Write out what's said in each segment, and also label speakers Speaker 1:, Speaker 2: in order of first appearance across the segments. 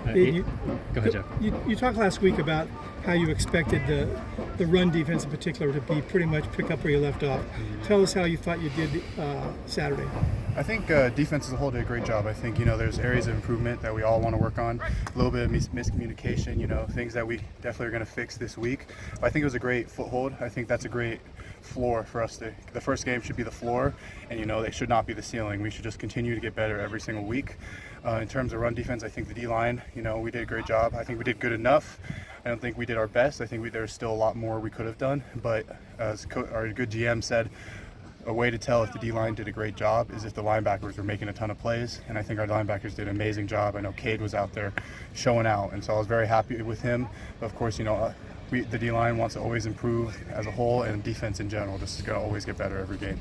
Speaker 1: Go ahead, Jeff.
Speaker 2: You talked last week about how you expected the run defense in particular to be pretty much pick up where you left off. Tell us how you thought you did Saturday.
Speaker 3: I think defense as a whole did a great job. I think, there's areas of improvement that we all want to work on. A little bit of miscommunication, things that we definitely are going to fix this week. But I think it was a great foothold. I think that's a great floor for us. The first game should be the floor, and, it should not be the ceiling. We should just continue to get better every single week. In terms of run defense, I think the D-line, we did a great job. I think we did good enough. I don't think we did our best. I think there's still a lot more we could have done. But as our good GM said, a way to tell if the D-line did a great job is if the linebackers were making a ton of plays, and I think our linebackers did an amazing job. I know Cade was out there showing out, and so I was very happy with him. But of course, the D-line wants to always improve as a whole, and defense in general just is going to always get better every game.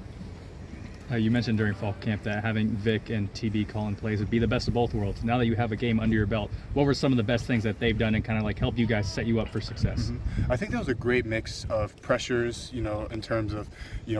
Speaker 1: You mentioned during fall camp that having Vic and TB calling plays would be the best of both worlds. Now that you have a game under your belt, what were some of the best things that they've done and kind of helped you guys set you up for success?
Speaker 3: I think that was a great mix of pressures, in terms of,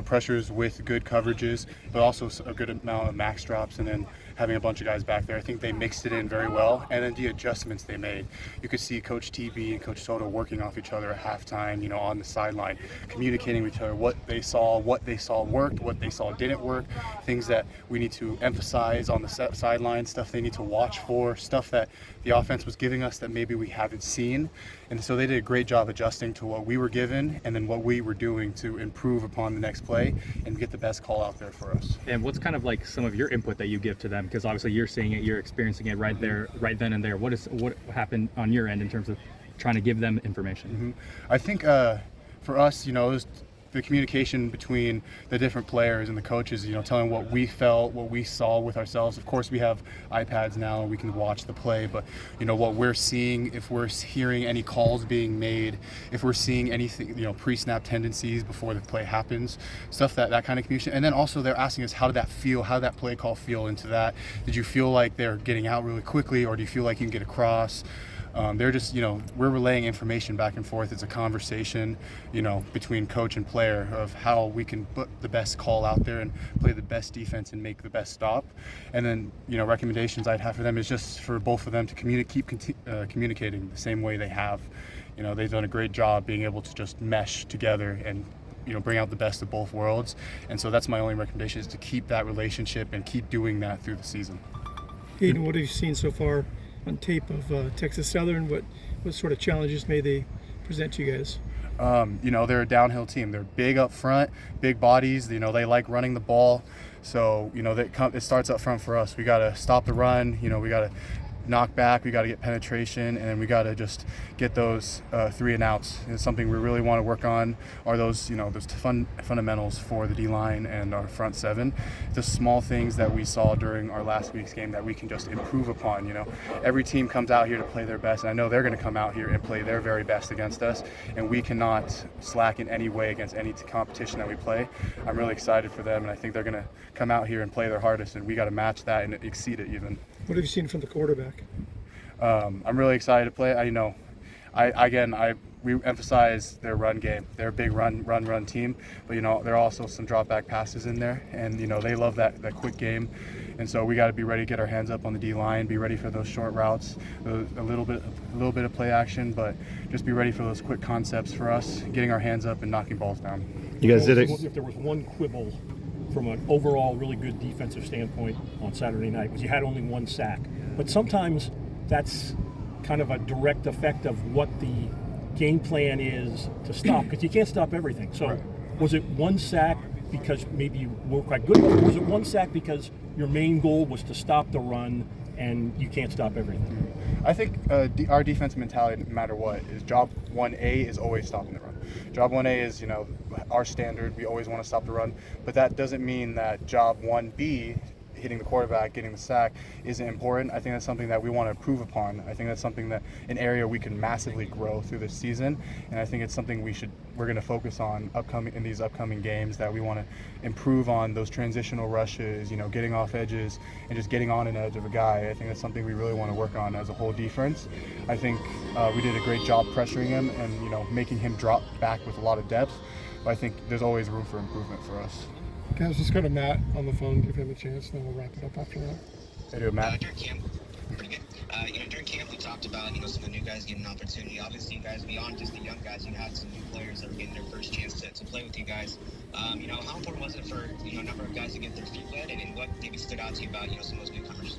Speaker 3: pressures with good coverages, but also a good amount of max drops, and then having a bunch of guys back there. I think they mixed it in very well, and then the adjustments they made. You could see Coach TB and Coach Soto working off each other at halftime, on the sideline, communicating with each other what they saw worked, what they saw didn't work, things that we need to emphasize on the sideline, stuff they need to watch for, stuff that the offense was giving us that maybe we haven't seen. And so they did a great job adjusting to what we were given and then what we were doing to improve upon the next play and get the best call out there for us.
Speaker 1: And what's kind of some of your input that you give to them? Because obviously you're seeing it, you're experiencing it right there, right then and there. What happened on your end in terms of trying to give them information?
Speaker 3: I think for us, it was the communication between the different players and the coaches, telling what we felt, what we saw with ourselves. Of course, we have iPads now and we can watch the play, but what we're seeing, if we're hearing any calls being made, if we're seeing anything, pre-snap tendencies before the play happens, stuff that kind of communication. And then also they're asking us, how did that feel? How did that play call feel into that? Did you feel like they're getting out really quickly, or do you feel like you can get across? They're just, we're relaying information back and forth. It's a conversation, between coach and player of how we can put the best call out there and play the best defense and make the best stop. And then, recommendations I'd have for them is just for both of them to keep communicating the same way they have. They've done a great job being able to just mesh together and, bring out the best of both worlds. And so that's my only recommendation, is to keep that relationship and keep doing that through the season.
Speaker 2: Aidan, what have you seen so far on tape of Texas Southern? What sort of challenges may they present to you guys?
Speaker 3: They're a downhill team. They're big up front, big bodies. They like running the ball. So, it starts up front for us. We got to stop the run. We got to knock back. We got to get penetration, and we got to just get those 3 and outs. It's something we really want to work on. Are those fundamentals for the D-line and our front seven. The small things that we saw during our last week's game that we can just improve upon. Every team comes out here to play their best, and I know they're going to come out here and play their very best against us, and we cannot slack in any way against any competition that we play. I'm really excited for them, and I think they're going to come out here and play their hardest, and we got to match that and exceed it even.
Speaker 2: What have you seen from the quarterback?
Speaker 3: I'm really excited to play. We emphasize their run game. They're a big run team, but there are also some drop back passes in there, and they love that quick game, and so we got to be ready to get our hands up on the D line, be ready for those short routes, a little bit of play action, but just be ready for those quick concepts for us, getting our hands up and knocking balls down.
Speaker 4: You guys did it. If there was one quibble from an overall really good defensive standpoint on Saturday night, was you had only 1 sack. But sometimes that's kind of a direct effect of what the game plan is to stop, because you can't stop everything. So was it 1 sack because maybe you were quite good, or was it 1 sack because your main goal was to stop the run and you can't stop everything?
Speaker 3: I think our defense mentality, no matter what, is job 1A is always stopping the run. Job 1A is, our standard. We always want to stop the run, but that doesn't mean that job 1B, hitting the quarterback, getting the sack, isn't important. I think that's something that we want to improve upon. I think that's something that an area we can massively grow through this season, and I think it's something we're going to focus on in these upcoming games, that we want to improve on those transitional rushes, getting off edges and just getting on an edge of a guy. I think that's something we really want to work on as a whole defense. I think we did a great job pressuring him and making him drop back with a lot of depth, but I think there's always room for improvement for us.
Speaker 2: Guys, let's go to Matt on the phone, give him a chance, and then we'll wrap it up after that.
Speaker 3: Hey, Matt.
Speaker 5: During camp, pretty good. During camp, we talked talked about, some of the new guys getting an opportunity. Obviously, you guys, beyond just the young guys, you had some new players that were getting their first chance to play with you guys. How important was it for, a number of guys to get their feet wet, and what maybe stood out to you about, some of those newcomers?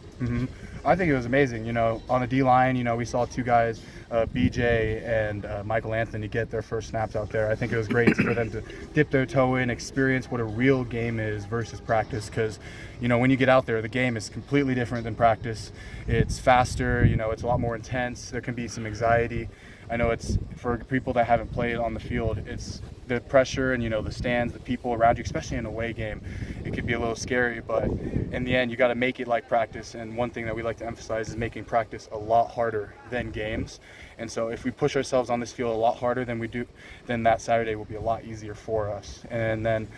Speaker 3: I think it was amazing. On the D line, we saw two guys, BJ and Michael Anthony, get their first snaps out there. I think it was great for them to dip their toe in, experience what a real game is versus practice. Because, when you get out there, the game is completely different than practice. It's faster, it's a lot more intense. There can be some anxiety. I know it's for people that haven't played on the field, it's the pressure and the stands, the people around you, especially in an away game. It could be a little scary, but in the end you got to make it like practice. And one thing that we like to emphasize is making practice a lot harder than games. And so if we push ourselves on this field a lot harder than we do, then that Saturday will be a lot easier for us. And then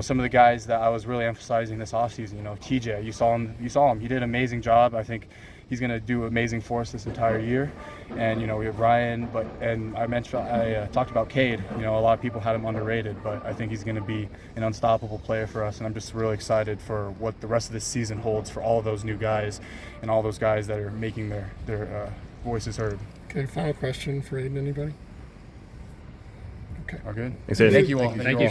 Speaker 3: some of the guys that I was really emphasizing this offseason, TJ, you saw him, he did an amazing job. I think he's going to do amazing for us this entire year. And we have Ryan, I talked about Cade. A lot of people had him underrated, but I think he's going to be an unstoppable player for us. And I'm just really excited for what the rest of this season holds for all of those new guys and all those guys that are making their voices heard.
Speaker 6: Okay, final question for Aidan, anybody? Okay.
Speaker 3: All good?
Speaker 7: Thanks, Aidan.
Speaker 3: Thank you all.
Speaker 1: Thank you.